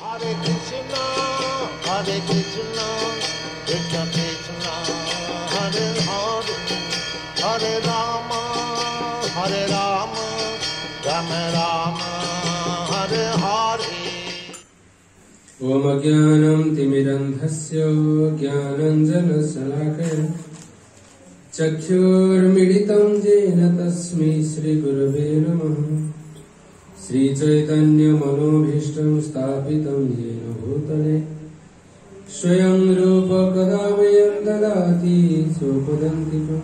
Hare Krishna, Krishna Krishna, Hare Hare, Hare Rama, Rama Rama, Hare Hare. Om Ajnanam Timirandhasya Jnananjanasalakaya Chakshurmilitam Jena Tasmai Shri Gurave Namaha. Shri Chaitanya Manobhishtam Sthapitam Jena Bhutale Swayam Rupa Kadavayam Dadati Sopadantikam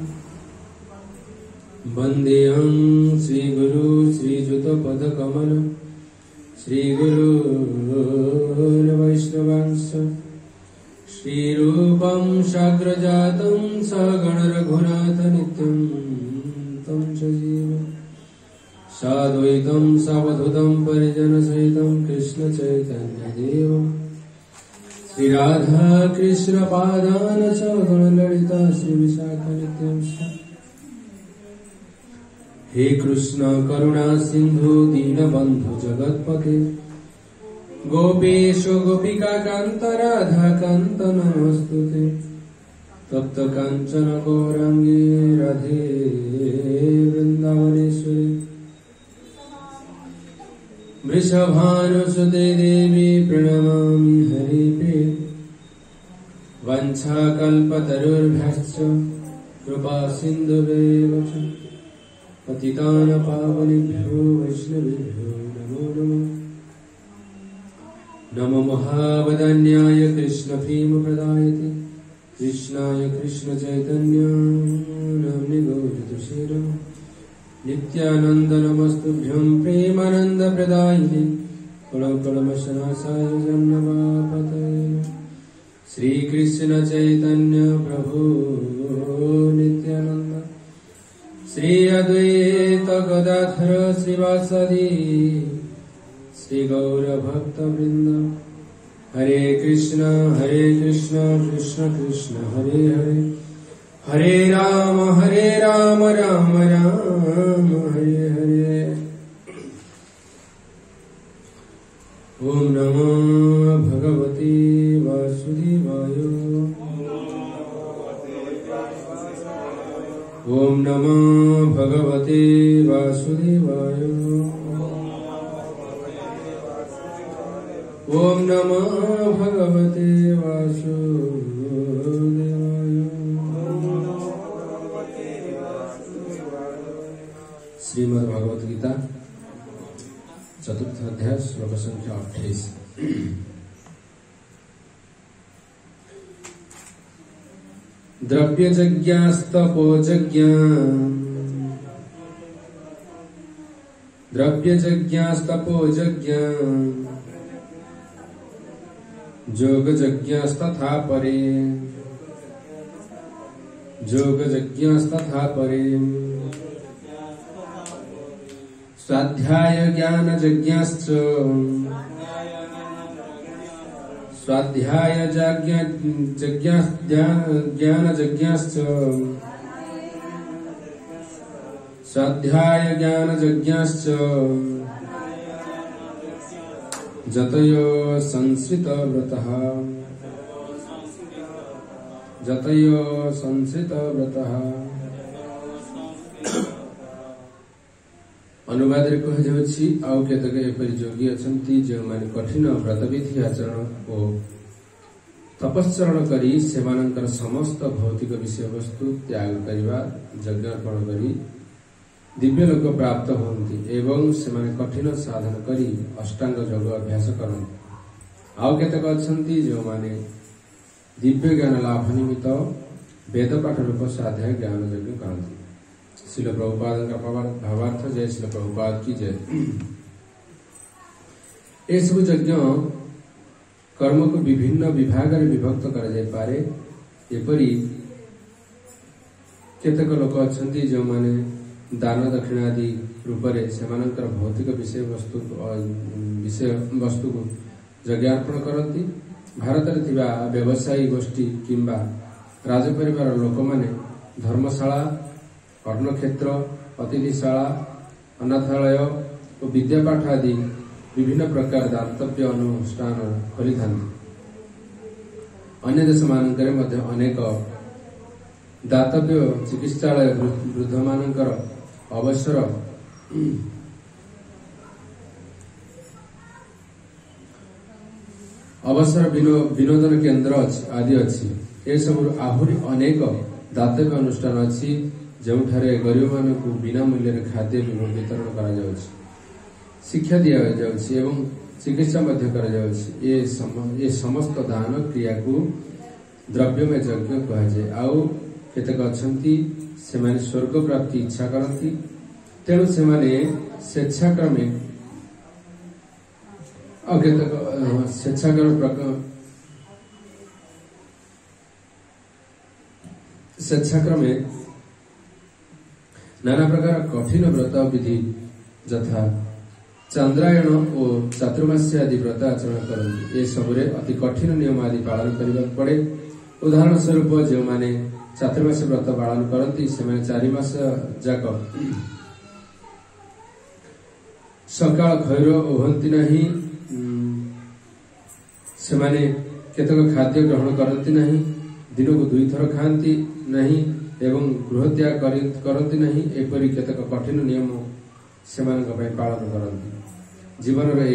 Vandeham Shri Guru Shri Juta Pada Kamala Shri Guru Vaishnavansha Shri Rupam Shagrajatam Sagana Raghunatha Nityam Tam Chajiva Sadvaitam Savadhutam Parijana Sahitam Krishna Chaitanya Deva Shri Radha Krishna Padana Sagana Lalita Shri Vishakha Nityam He Krishna Karuna Sindhu Dinabandhu Jagatpate Gopesho Gopika Kanta Radha Kanta Namastute Tapta Kanchana Gaurangi Radhe Vrindavaneshwari Vrishabhanusute Devi Pranamami Haripe Vancha Kalpatarubhyascha Krupa Sindhuvevacha Patitana Pavanibhyo Vaishnavibhyo Namo Namo Namo Mahavadanyaya Krishna Prema Pradayate Krishnaya Krishna Chaitanya Namni Gauritushira Nityananda Namastubhyam Premananda Pradayate Kulam Kulamashanasaya Jannavapataya Sri Krishna Chaitanya Prabhu Nityananda Sri Advaita Gadadhara Srivasadi Sri Gaura Bhakta Vrinda Hare Krishna Krishna Krishna Hare Hare Hare Rama Rama Rama Hare Hare Om Namo Bhagavate Vasudevaya Om Namo Bhagavate Vasudevaya Om Namo Bhagavate Vasudevaya Srimad Bhagavad Gita चतुर्थ अध्याय श्लोक संख्या 28 द्रव्यजज्ञास्तपोजज्ञ जोगजज्ञस्तथा परे स्वाध्याय ज्ञानजज्ञाश्च जतयो संस्कृतव्रतः अनुवाद कहुछि आउ केतक एपरि योगी अछंती जो माने कठिन व्रतविधि आचरण ओ तपस्चरण करी सेमानंकर समस्त भौतिक विषय वस्तु त्याग करिवा यज्ञार्पण करी दिव्य लोक प्राप्त होती एवं सेमाने कठिन साधन करी अष्टांग योग अभ्यास करନ୍ତି आउ केतक अछंती जो माने दिव्य ज्ञान लाभ निमित्त वेद पाठ रूप साध्य ज्ञान यज्ञ करନ୍ତି श्रील प्रभुपाद का भावार्थ जय श्रील प्रभुपाद की जय। ये सब यज्ञ कर्म को विभिन्न विभाग विभक्त कर जाय पारे एपरि केतक लोक अछंती जो माने दान दक्षिण आदि रूप से सेमानंकर भौतिक विषय वस्तु को यज्ञार्पण करती भारत में थिबा व्यवसायी गोष्ठी किंबा राजपरिवार लोक माने धर्मशाला कर्णक्षेत्र अतिथिशाला अनाथालय और विद्यापाठ आदि विभिन्न प्रकार दातव्य अनुष्ठान खोली था। अन्य देश मानकरे मध्य अनेक दातव्य चिकित्सालय वृद्ध मानकर अवसर विनोदन केन्द्र आदि अच्छी। ए सब आहुरी अनेक दातव्य अनुष्ठान अच्छी जोठारे गरीब मानक बिना मूल्य खाद्य वितरण करा जाउछि, शिक्षा दिया जाउछि एवं चिकित्सा मध्य करा जाउछि। ये समस्त दान क्रिया को द्रव्यमय यज्ञ कहा जाए। आउ केतक अछंती सेमाने स्वर्ग प्राप्ति इच्छा करती, तेणु सेमाने स्वेच्छाक्रमे स्वेच्छाक्रमे नाना प्रकार कठिन व्रत विधि यथा चंद्रायण और चातुर्मास्य आदि व्रत आचरण करती। ये सबरे अति कठिन नियम आदि पालन करने पड़े। उदाहरण स्वरूप जो माने चातुर्मास व्रत पालन करती से 4 मास जाक सकाल खैर ओहंती नहीं, से केतक खाद्य ग्रहण करती नहीं, दिन को 2 थर खाती नहीं एवं गृहत्याग करती नहीं। एपरी केतक कठिन नियम से पालन करती। जीवन रे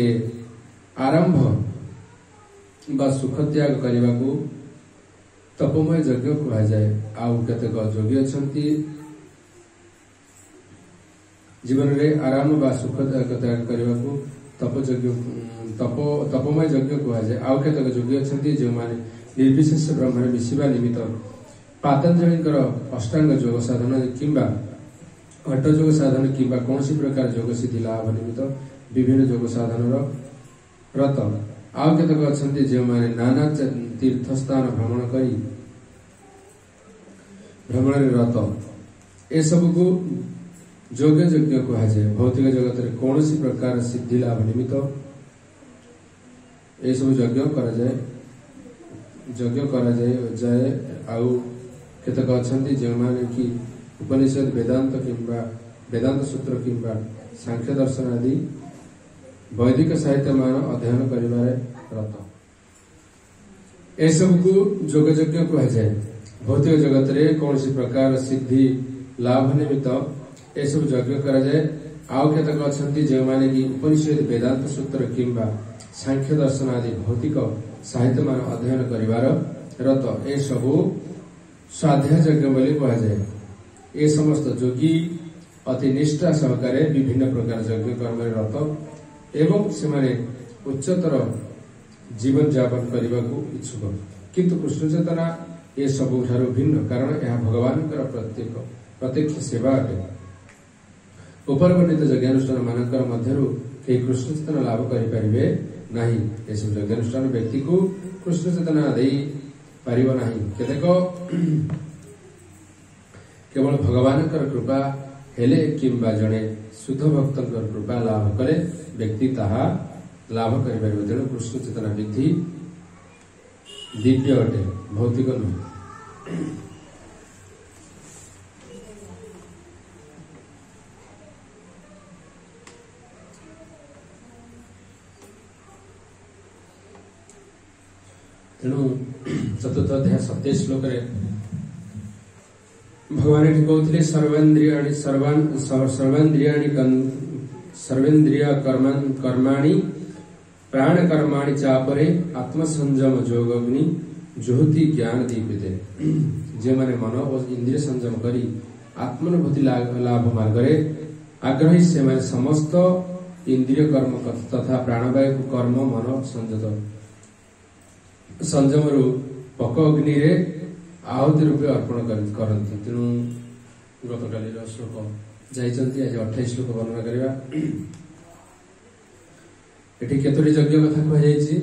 आरंभ बा सुख त्याग करने को तपमय यज्ञ कहा जाए। आउ केतक योगी अछंती जीवन रे आराम बा सुख त्याग करने को तपमय यज्ञ कहा जाए। आउ केतक योगी अछंती जो माने निर्विशेष ब्रह्म मिशिबा निमित्त पातंजलिकर अष्टांग योग साधन किंबा हठ योग साधन किंबा कौन प्रकार योग सिद्धि लाभ निमित्त विभिन्न योग साधन रत। आउ केतक अछंती जो माने नाना तीर्थ स्थान भ्रमण करी भ्रमण रत। ए सब को योग्य यज्ञ कहा जाए। भौतिक जगत रे कौन प्रकार सिद्धि लाभ निमित्त ए सब यज्ञ करा जाए। आउ केतक अछंती जो माने कि उपनिषद वेदांत सूत्र किंबा सांख्य दर्शन आदि वैदिक साहित्य मान अध्ययन करिबारे रत। ए सब को योग यज्ञ कहा जाए। भौतिक जगत रे कौन प्रकार सिद्धि लाभ निमित्त ए सब यज्ञ करा जाए। आउ केतक अछंती जो माने कि उपनिषद वेदांत सूत्र किंबा सांख्य दर्शन आदि भौतिक साहित्य मान अध्ययन करिबार रत। ए सब स्वाध्याय यज्ञ बोली कहा जाए। ए समस्त योगी अति निष्ठा सहकारे विभिन्न प्रकार यज्ञ कर्म रत एवं से उच्चतर जीवन यापन करने को इच्छुक, किंतु कृष्ण चेतना ये सबु ठारू भिन्न, कारण यह भगवान प्रत्यक्ष सेवा अटे। ऊपर वर्णित यज्ञानुष्ठान मानकर मध्यरु कई कृष्ण चेतना लाभ करिपारिबे नाही। ए सब यज्ञानुष्ठान व्यक्ति को कृष्ण चेतना देई पारिबो नाही। केतेक केवल भगवान कृपा हेले किंबा जड़े शुद्ध भक्त कृपा लाभ कले व्यक्ति ताहा लाभ करिपारिबो। तेणु कृष्ण चेतना विधि दिव्य अटे, भौतिक नुहे। तेणु चतुर्थ अध्याय 27 श्लोक भगवान ये कहते सर्वेन्द्रिय कर्माणि प्राण कर्माणि चापरे आत्मसंयम जोगग्नि ज्योति ज्ञान दीपिते। जे माने मन और इंद्रिय संयम करी आत्मानुभूति लाभ मार्गरे आग्रही से माने समस्त इंद्रिय कर्म तथा प्राणवायु कर्म मन संयम रु पक अग्नि रे आहुति रूपे अर्पण करती। तेणु गतकाली श्लोक जाइछन्ति, आज 28 श्लोक वर्णना करिबा। एठी केतोटी यज्ञ कथा कह जाइछि।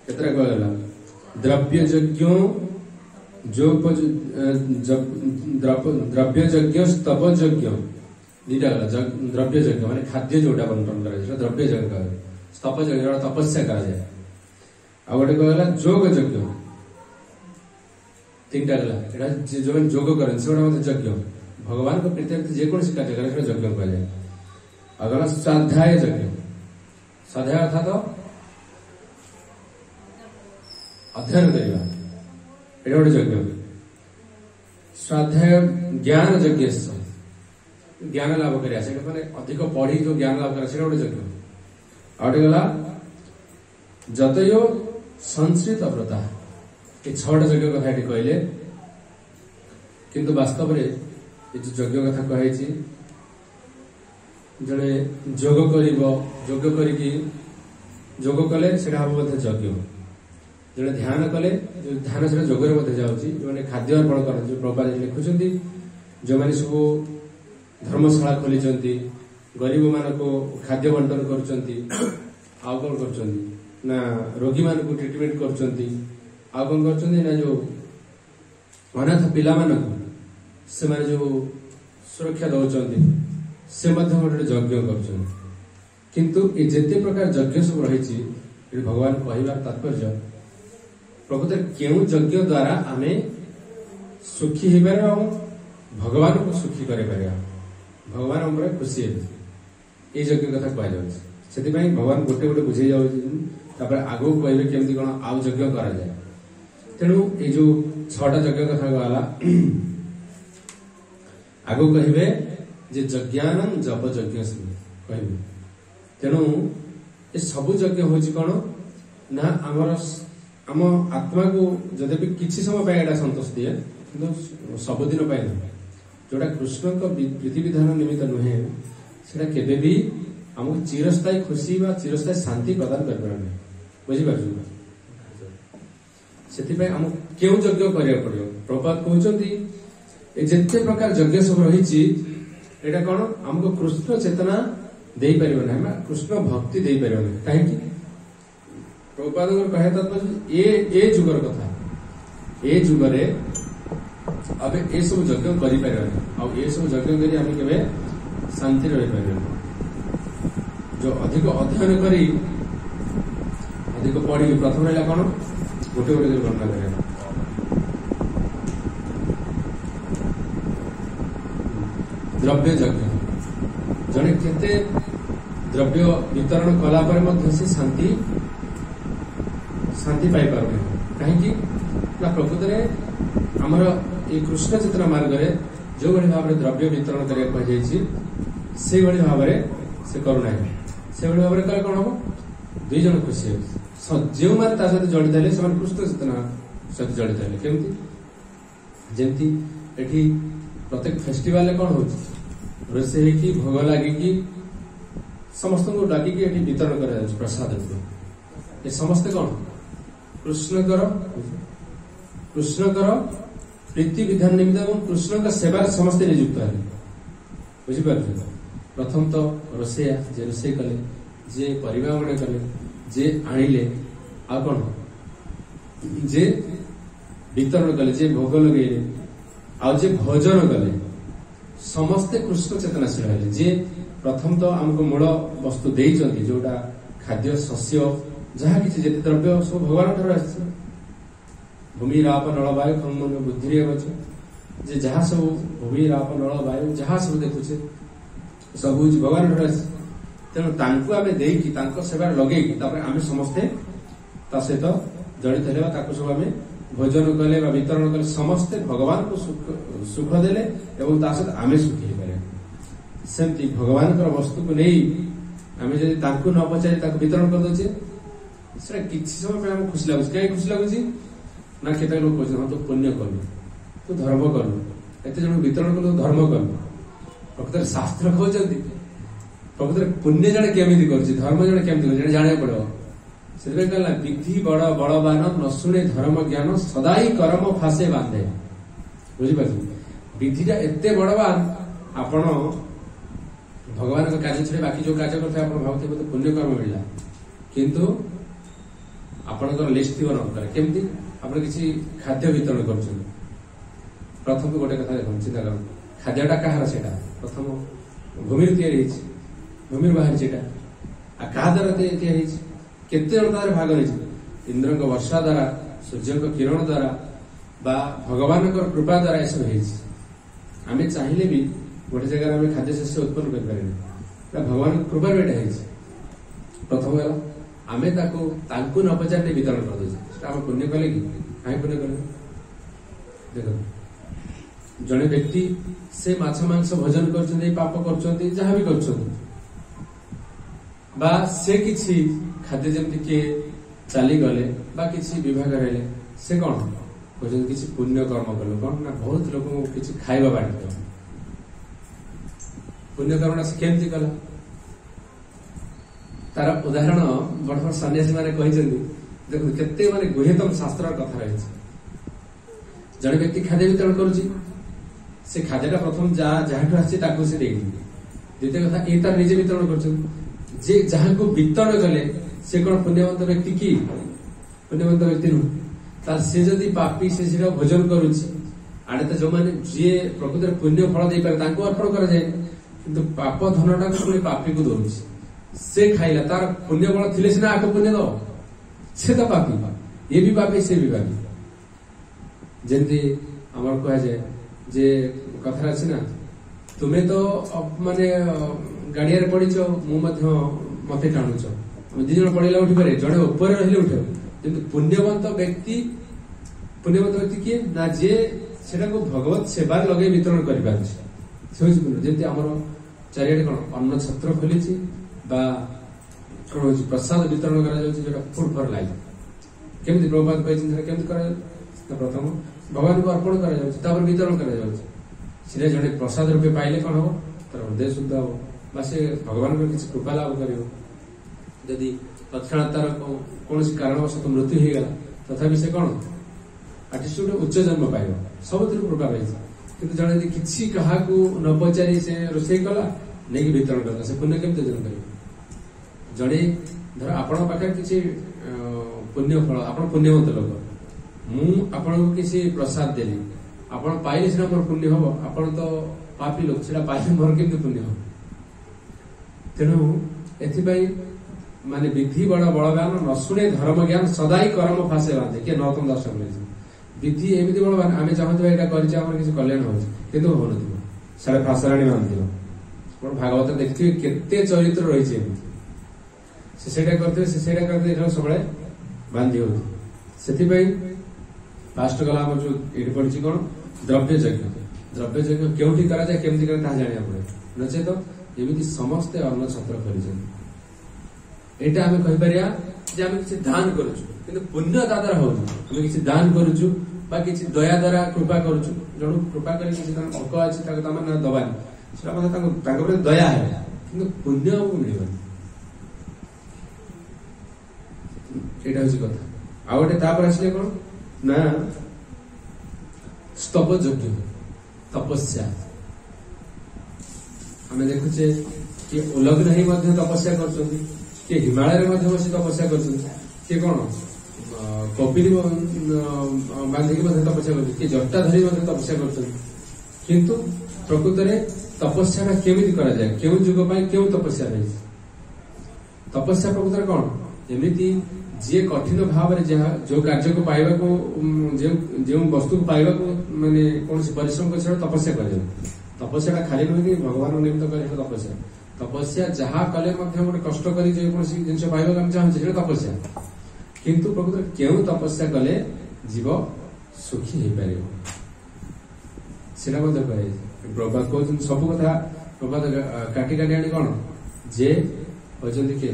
केतरा कहला द्रव्य यज्ञ द्रव्य यज्ञ स्तप यज्ञ दीटा द्रव्य यज्ञ माने खाद्य जोटा बंटन करा द्रव्य यज्ञ। स्तप यज्ञ तपस्या करा जाए। आ गोटे कहला जोग यज्ञ, 3टा गला। एटा जो जोग करन से यज्ञ। भगवान को प्रीत्यर्थ जेकोसी कार्य करे यज्ञ कहुए। अगला स्वाध्याय यज्ञ। स्वाध्याय अर्थात अध्ययन करवा ये गोटे यज्ञ। स्वाध्याय ज्ञान यज्ञ ज्ञान लाभ कर अधिक पढ़ी जो ज्ञान लाभ कर गोटे यज्ञ। आउटे गला जतयो संस्कृत व्रता ये 6टा यज्ञ कथा ये कहले किंतु वास्तव में ये जो यज्ञ कथा कही जड़े जोग जोग कले से हम यज्ञ जड़े ध्यान कले जो ध्यान से जोगे जाऊँगी जो खाद्य अर्पण कर प्रभुपाद लिखुंट जो मैंने सब धर्मशाला खोली गरीब मान को खाद्य बंटन कर ना रोगी मान को ट्रीटमेंट कर जो अनाथ पिला से माने जो सुरक्षा दौरान से गोटे यज्ञ कर किंतु ये जिते प्रकार यज्ञ सब रही भगवान कहवार तात्पर्य प्रकृत क्यों यज्ञ द्वारा आम सुखी हो पार भगवान को सुखी कर भगवान हम खुशी हे यज्ञ कथा कह भगवान गोटे गोटे बुझे जापर आगू कहे केमती कौन आउ यज्ञ कराए तेणु ये जो 6टा यज्ञ कथा कहला आगू कहे यज्ञान जप यज्ञ कहे तेणु ये सबू यज्ञ हूँ कौन ना आमर आम आत्मा को जदि भी किसी समय पाए संतोष दिए कि सबुदिन पाए जोटा कृष्ण को प्रीति विधान निमित्त नुहे से केबे भी आमको चिरस्थायी खुशी व चिरस्थायी शांति प्रदान कर पारे बुझीपार से आम क्यों यज्ञ करा पड़ो प्रभुपाद कहते जिते प्रकार यज्ञ सब रही कौन आमको कृष्ण चेतना दे पार ना कृष्ण भक्ति दे पार ना कहीं प्रभुपाद कहे तात्पर्य ए जुगर कथा ए जुगरे अब ये सब यज्ञ कर सब यज्ञ करी आम के शांति रही पार जो अधिक अध्ययन करी अधिक पढ़ी प्रथम रहा कौन गोटे गोटे वर्णना कर द्रव्य यज्ञ जड़े केते द्रव्य वितरण कलापर से शांति पाई पार कहीं प्रकृत में आमर ये कृष्ण चेतना मार्ग जो भाव में द्रव्य वितरण करने से भाव से करूना से भाव में कले कौन हम 2 जन खुशी जो मैंने सहित जड़ित है से कृष्ण चेतना सहित जड़ित है केमती जमती प्रत्येक फेस्टिवल कौन हो रोसे भोग लगे समस्त को लगे वितरण कर प्रसाद ये समस्ते कौन कृष्णकर प्रीति विधान निमित्त और कृष्ण का सेवा समस्ते नियुक्त है बुझीपार प्रथम तो रोसैया जे रोसे कले जे परिवा मणे कले जे आनिले आ कौन जे वितरण कले जे भोग लगे आ जे भोजन कले समस्ते कृष्ण चेतनाशील है जे प्रथम तो आमको मूल वस्तु देइचंती जोटा खाद्य शस्य जहाँ किसी जिते द्रव्य सब भगवान ठार भूमि राप नल वायु खंगन बुद्धि जे जहाँ सब भूमि राप नल वायु जहाँ सब देखुचे सब भगवान ठार तेणु आम सेवा लगे आम समस्ते सहित जड़ित है सब आम भोजन कले वितरण कले समस्ते भगवान को सुख देले एवं सहित आम सुखी हो पारे सेमती भगवान वस्तु को नहीं आम जब न पचारि वितरण करदे से किसी समय आम खुशी लगुच कहीं खुशी लगुच ना केत लोग कहते हाँ तो पुण्य कलु तू धर्म कलु एत जन वितरण कलु धर्म कलु प्रकृत शास्त्र कहते प्रकृत पुण्य जड़े केमी कर धर्म जड़े केमी जाना पड़ो से कहला विधि बड़ बड़वान न शुणे धर्म ज्ञान सदाई कर्म फासे बांधे बुझीपार विधिटा एत बड़वान आपण भगवान का कार्य छड़े बाकी जो कार्य करते भावते मत पुण्य कर्म मिला किंतु आपणकर लिस्ट थी न केमती आप किसी खाद्य वितरण कर प्रथम गोटे कथा देख चिंता कर खाद्यटा कहार से प्रथम भूमि भूमि बाहरी क्या द्वारा केते भाग रही इंद्र वर्षा द्वारा सूर्य किरण द्वारा भगवान कृपा द्वारा यह सब आमे चाहिए भी गोटे जगह आम खाद्य शस्य उत्पन्न कर भगवान कृपा बेटा है। प्रथम गला आमे ताकू न पचारे वितरण कर दे आम पुण्य कले कि कहीं पुण्य कले देख जड़े व्यक्ति से माछ मांस भोजन कर पाप कर जहाँ भी कर से किसी खाद्य जमी किए चली गले किसी विभाग रहे से कौन कहते किसी पुण्य कर्म कल कौन ना बहुत लोक किसी खाଇବା बांट पुण्य कर्मटा से केमती कला तार उदाहरण बड़ बड़ सन्यासी मैंने देखो केते माने गुह्यतम शास्त्र कथा रही जड़े व्यक्ति खाद्य वितरण करुच्ची से खाद्यटा प्रथम जहाँ आसी से द्वितीय कथा ये तार निजे वितरण कर जहाँ को वितरण कले से कौन पुण्यवंत व्यक्ति की पुण्यवंत व्यक्ति नुह से जदि पापी से भोजन करुच्ची आड़े तो जो मैंने जी प्रकृत पुण्य फल दे पारे अर्पण कर पाप धनटा पुणी पापी को दौर से खाइला तार पुण्य बल थिले सिना आको पुण्य दब से तो पापी ये भी पापी से भी पापी जमती आमर कह जाए जे कथा अच्छी ना तुम्हें तो माने गाड़िया पड़ीच मत टाणुच दी जन पड़ेगा उठी पारे जड़े ऊपर रही उठे किंतु पुण्यवंत व्यक्ति किए ना जे सेटा को भगवत सेवार लगे वितरण कर जमी आम चारिड़े कौन अन्न छत्र खोली कौन प्रसाद वितरण कर फूड फॉर लाइफ केमती प्रभुपाद कहते प्रथम भगवान को अर्पण कर वितरण कर जड़े प्रसाद रूपे पाइले कौन हम तार हृदय शुद्ध हम से भगवान को किसी कृपा लाभ करी तत्क्षणात तार कौन कारणवश मृत्यु हो गला तथापि से कौन आर्टिस्ट गोटे उच्च जन्म पाइब सब कृपा पाई कि जड़े किसी क्या न पचारि से रोषे कला नहीं वितरण करता से पुण्य केमती अर्जन कर जड़े धर आपण पाखे किसी पुण्य फल आप पुण्यवंत लोक मुझे किसी प्रसाद देली आपण पाइले सीना मोर पुण्य हम आपण तो पापी लोक से पाइले मोर केमती पुण्य हम तेणु एथि माने विधि बड़ बलवान न शुणे धर्म ज्ञान सदाई कर्म फासे बांधे किए नौतम दर्शन मिले विधि एमती बलवान आम चाहूँ ये किसी कल्याण हो सारे फासराणी बांधि भागवत देखिए केते चरित्र रही से करते सब बांधि हो फास्ट गला जो ये पड़ी कौन द्रव्य यज्ञ क्योंठी करा जाए केमती करे जाना पड़े नचे तो एमती समस्ते अन्न छत्र कर आम कहीपर किसी दान करुचु पुण्य ता द्वारा हो किसी दान करुचु किसी दया द्वारा कृपा करुचु जन कृपा कर भोक अच्छी दबानी दया है कि पुण्य हमको मिल कथा आउ गए आसले कौन ना स्तप यज्ञ तपस्या आम देखुचे कि उलग्न ही तपस्या कर हिमालय बस तपस्या कर कौन कपिल बांधिक तपस्या कर जटा धरी तपस्या कर प्रकृत में तपस्या केमी कराए क्यों जुग क्यों तपस्या रही तपस्या प्रकृत कौन एमती जी कठिन भाव जो कार्य को पाइबा को जो वस्तु को पाइबा को माने कौन परिश्रम कर तपस्या कर तपस्या खाली नुहे कि भगवान निमित्त कर तपस्या तपस्या जहाँ कले गोटे कष्ट कर जिन पाइबा आम चाहूँ तपस्या किंतु प्रकृत क्यों तपस्या कले जीव सुखी हो पार कहे प्रभात कहते सब कथा प्रभात काटी काटी आनी कौन जे कहते किए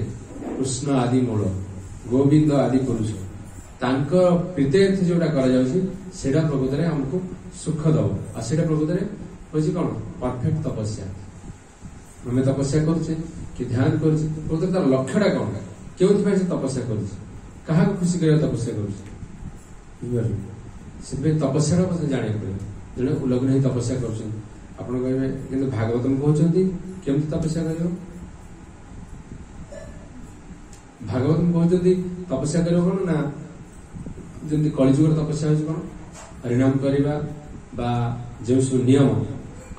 कृष्ण आदि मूल गोविंद आदि पुरुष प्रीत्यर्थ जोटा करा प्रकृत में आमको सुख दब आ प्रकृत में हूँ कौन परफेक्ट तपस्या आम तपस्या करुचे कि ध्यान कर तार लक्ष्यटा कौन क्यों से तपस्या क्या खुशी कर तपस्या कर तपस्या जाना पड़े जड़े उलग्न ही तपस्या कर भागवतम कहते केमती तपस्या कर भागवतम कहते तपस्या कर कौन ना जमी कलिजुगर तपस्या हो कौन हरिनाम करवा जो सब नियम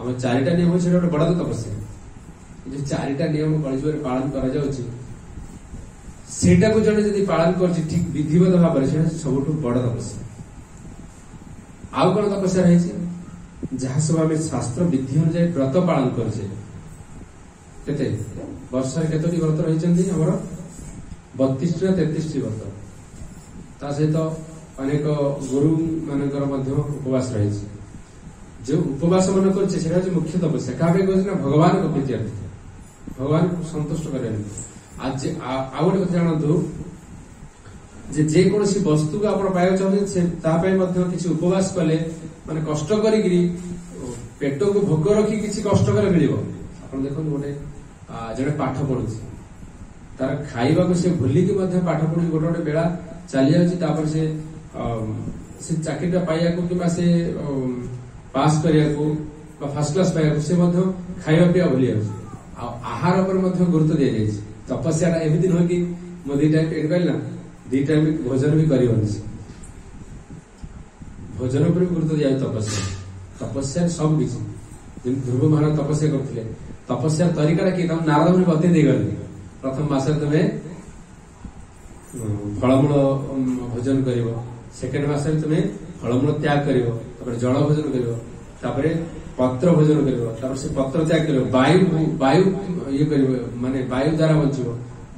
आम चारिटा नियम से गोटे बड़ तपस्या जो चारिटा नियम कलिजुगर पालन कर सेटा को जड़े जब पालन कर ठीक विधिवत भाव में सब बड़ तपस्या आउ कौन तपस्या रही जहाँ सब आम शास्त्र विधि अनुसार व्रत पालन करछे केते वर्ष केतोटी व्रत रही आमर 32 टा 33 व्रत ता सहित अनेक गुरु मानकर मध्य उपवास रही जो उपवास मन कर मुख्य तपस्या क्या कहते भगवान को प्रीत्यर्थ भगवान को संतुष्ट करें आज आ गोटे कथा जानतु जेकोसी वस्तु को आप पाइबा चाहते किसी उपवास कले माने कष्ट करी पेट को भोग रखी किसी कष्ट कले मिल आप देखो गोटे जड़े पाठ पढ़ु तार खाइबा को से भूलिकी पाठ पढ़ु गोटे गोटे बेला चली जाऊँगी से चाकरी पाइबा कि से पास करने फर्स्ट क्लास पाइबा से खाइबा पीवा भूली जाऊँ आहार पर गुरुत्व दि जाए तपस्या एमती नुह कि मुझे 2 टाइम पेट कहना 2 टाइम भोजन भी कर भोजन पर भी गुरुत्व दिया तपस्या तपस्या सब किसी ध्रुव महाराज तपस्या करते तपस्या तरीका कि नारद मुनि बते दे गले प्रथम मास तुम्हें फलमूल भोजन कर सेकेंड मास तुम्हें फलमूल त्याग कर जल भोजन कर पत्र भोजन कर से पत्र त्याग कर वायु ये कर माने वायु द्वारा बच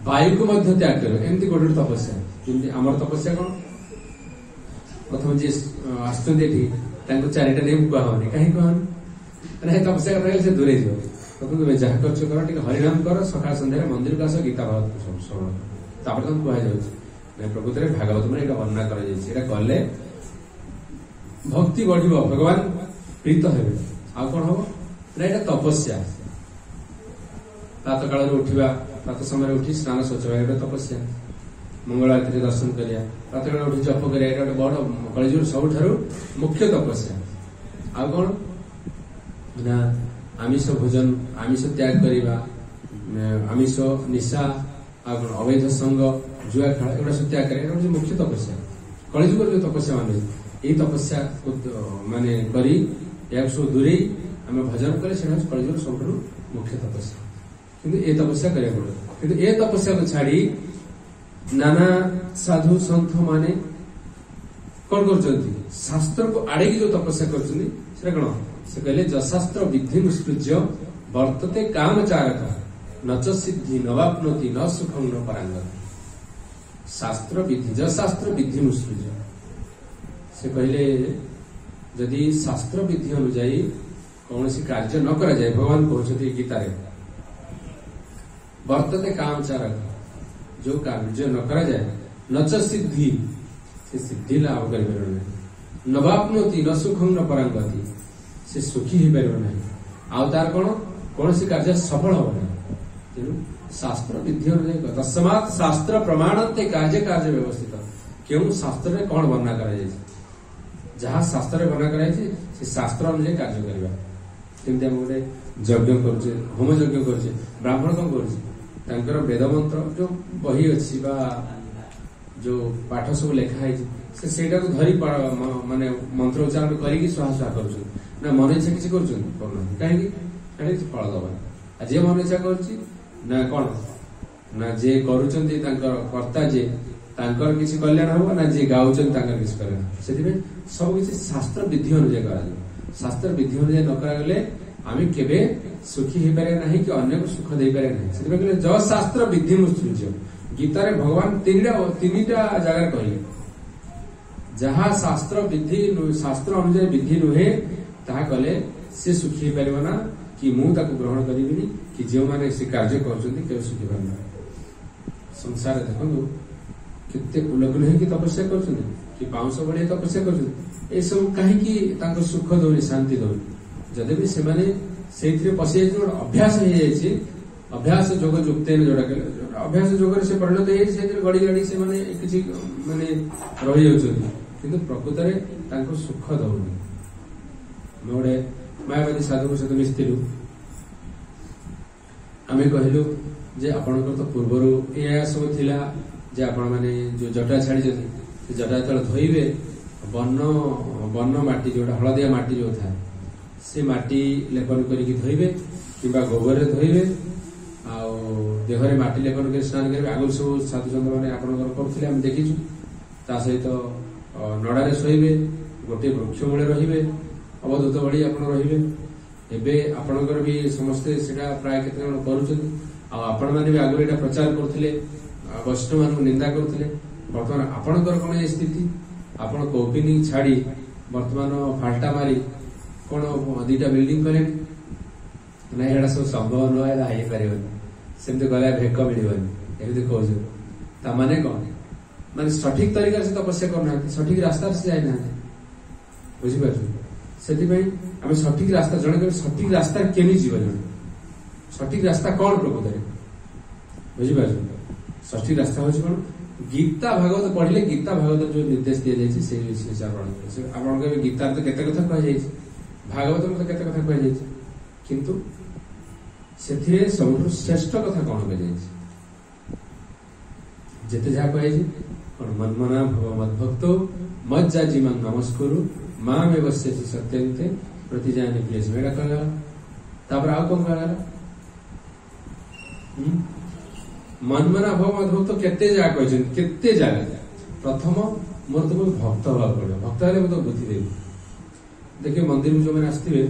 वायु को मध्य त्याग कर एमती गोटे तपस्या आमर तपस्या कौन प्रथम जी आसुँगी 4टा नेम कहनी कहीं कहनी तपस्या कर दूरे जाओ प्रथम तुम जहाँ कर हरिनाम कर सकाल सन्धार मंदिर को आस गीता भागवत श्रवण तापर तुम कह प्रकृत में भागवत में यहाँ वर्णना कले भक्ति बढ़ भगवान प्रीत हे आ कौन हम ना यहाँ तपस्या प्रात काल उठा प्रात समय उठी स्नान शौच गोटे तपस्या मंगल आरती दर्शन करिया प्रात काल उठी जप करिया गोटे बड़ कलिजुग सब मुख्य तपस्या आ कौन ना आमिष भोजन आमिष त्याग करवा आमिष निशा अवैध संग जुआ खेल एगुड़ा सब त्याग कर मुख्य तपस्या कलिजुग जो तपस्या मान यही तपस्या माने करी सब दूरे आम भजन कले कलिजुग सब मुख्य तपस्या किंतु ए तपस्या करा पड़े किंतु ए तपस्या को छाड़ी नाना साधु सन्थ माने कौन कर शास्त्र को आड़े जो तपस्या कर कौन से कहले जशास्त्र विधि निष्कृज्य वर्तते काम चारक नच सिद्धि नवाप्नोति न सुखम न परांगति शास्त्र विधि जशास्त्र विधि निष्कृज्य से कहले यदि शास्त्र विधि अनुजाई कौन सी कार्य न करा जाए भगवान कहते गीतारे वर्तते काम चारक जो कार्य न करा जाए नच सिद्धि से सिद्धि लाभ कर नवाप्नोति न सुखम न परांगति से सुखी ही पार ना आर कौन सी कार्य सफल हम ना तेणु शास्त्र विधि अनुजाई तस्मात् शास्त्र प्रमाणते कार्य कार्य व्यवस्थित क्यों शास्त्र में कौन वर्णना कर जहाँ शास्त्र वर्णना कर शास्त्र अनुजाई कार्य करवा जमी आम गोटे यज्ञ करुचे होम यज्ञ करुचे ब्राह्मण कौन कर वेद मंत्र जो बही अच्छी जो पाठ सब लिखाई से धरी माने मंत्र उच्चारण करके सुहा कर ना मन इच्छा किसी करना कहीं फल दबा जे मन इच्छा कर कौन ना जे कर्ता जे किसी कल्याण हम ना जे गाँव किसी कल्याण से सब किसी शास्त्र विधि अनुजाई कर शास्त्र विधि अनुजाई न करागले आम केवे सुखी हो पारे ना कि अन्य को सुख दे पारे ना से ज शास्त्र विधि मुत्सृज्य गीतार भगवान 3टा जगह कहले जहाँ शास्त्र विधि शास्त्र अनुजाई विधि नुहे ताहा कले से सुखी हो पार ना कि मुझे ग्रहण करी कि जो मैंने से कार्य कर सुखी पार संसार देखो केते कुलकुल है कि तपस्या कर पाउंस बढ़िया तपस्या कर सब कहीं सुख दौनी शांति दौनी जदि भी से पशि अभ्यास हो जाए अभ्यास जोग युक्त जोड़ा अभ्यास जोग से परिणत हो गड़ी गड़ी से किसी माने रही जाती प्रकृत में सुख दौनी गोटे मायावादी साधु सहित मिशिलु आम कहलु जे आपणकर तो पूर्वर या सब थिला जे आपण माने जो जटा छाड़ी जटा जो धोइबे बन्न माटी जोटा हलदिया माटी जो था से माटी लेपन करके धोइबे किंबा गोबर धोइबे आ देहरे माटी लेपन कर स्नान करेंगे आगुरी सब साधु सन्त मैंने आपते आम देखीचु ता सहित नड़ारे शोबे गोटे वृक्ष मूले रे अवधूत भଳି ଆପଣ ରହିବେ। ଏବେ ଆପଣଙ୍କର ବି ସମସ୍ତେ ସେଟା ପ୍ରାୟ କେତେ ଜଣ କରୁଛନ୍ତି। ଆଉ ଆପଣମାନେ ବି ଆଗରୁ ଏଇଟା ପ୍ରଚାର କରୁଥିଲେ, ବୈଷ୍ଣବ ମାନଙ୍କୁ ନିନ୍ଦା କରୁଥିଲେ। ବର୍ତ୍ତମାନ ଆପଣଙ୍କର କଣ ଏ ସ୍ଥିତି? ଆପଣ କୌପିନି ଛାଡି ବର୍ତ୍ତମାନ ଫାଲ୍ଟା ମାରି କଣ 2ଟା ବିଲ୍ଡିଂ କଲେଣି? ନାଇଁ ଏଇଟା ସବୁ ସମ୍ଭବ ନୁହେଁ, ଏଇଟା ହେଇପାରିବନି, ସେମିତି ଗଲେ ଭେକ ମିଳିବନି, ଏମିତି କହୁଛୁ। ତାମାନେ କଣ? ମାନେ ସଠିକ ତରିକାରେ ସେ ତପସ୍ୟା କରୁନାହାନ୍ତି, ସଠିକ ରାସ୍ତାରେ ସେ ଯାଇନାହାନ୍ତି। ବୁଝିପାରୁଛୁ? ସେଥିପାଇଁ ଆମେ ସଠିକ ରାସ୍ତା, ଜଣେ କେବେ ସଠିକ ରାସ୍ତା କେମିତି ଯିବ? ଜଣେ ସଠିକ ରାସ୍ତା କଣ ପ୍ରକୃତରେ? ବୁଝିପାରୁଛୁ? ସଠିକ ରାସ୍ତା ହଉଛି କଣ? ଗୀତା ଭାଗବତ ପଢିଲେ ଗୀତା ଭାଗବତ ଯୋଉ ନିର୍ଦ୍ଦେଶ ଦିଆଯାଇଛି ସେଇ ବିଷୟ ଆପଣଙ୍କ ଗୀତାରେ ତ କେତେ କଥା କୁହାଯାଇଛି, ଭାଗବତ ତ କେତେ କଥା କୁହାଯାଇଛି, କିନ୍ତୁ ସେଥିରେ ସବୁଠୁ ଶ୍ରେଷ୍ଠ କଥା କଣ କୁହାଯାଇଛି? ଯେତେ ଯାହା କୁହାଯାଇଛି କଣ? ମନ୍ମନା ଭବ ମଦ୍ଭକ୍ତ ମଜ୍ଜାଜି ମାଂ ନମସ୍କୁରୁ ମାମ୍ ବସ୍ୟସି ସତ୍ୟନ୍ତେ ପ୍ରତିଜାନି ପ୍ରିୟସୀ, ଏଇଟା କୁହାଗଲା। ତାପରେ ଆଉ କଣ କୁହାଗଲା? ମନ୍ମନା ଭବ ମଦ୍ଭକ୍ତ କେତେ ଜାଗା କହିଛନ୍ତି, କେତେ ଜାଗା। ପ୍ରଥମ ମୋର ତୁମକୁ ଭକ୍ତ ହବାକୁ ପଡିବ, ଭକ୍ତ ହେଲେ ମୁଁ ତ ବୁଦ୍ଧି ଦେବି। ଦେଖିବେ ମନ୍ଦିରକୁ ଯୋଉମାନେ ଆସିଥିବେ,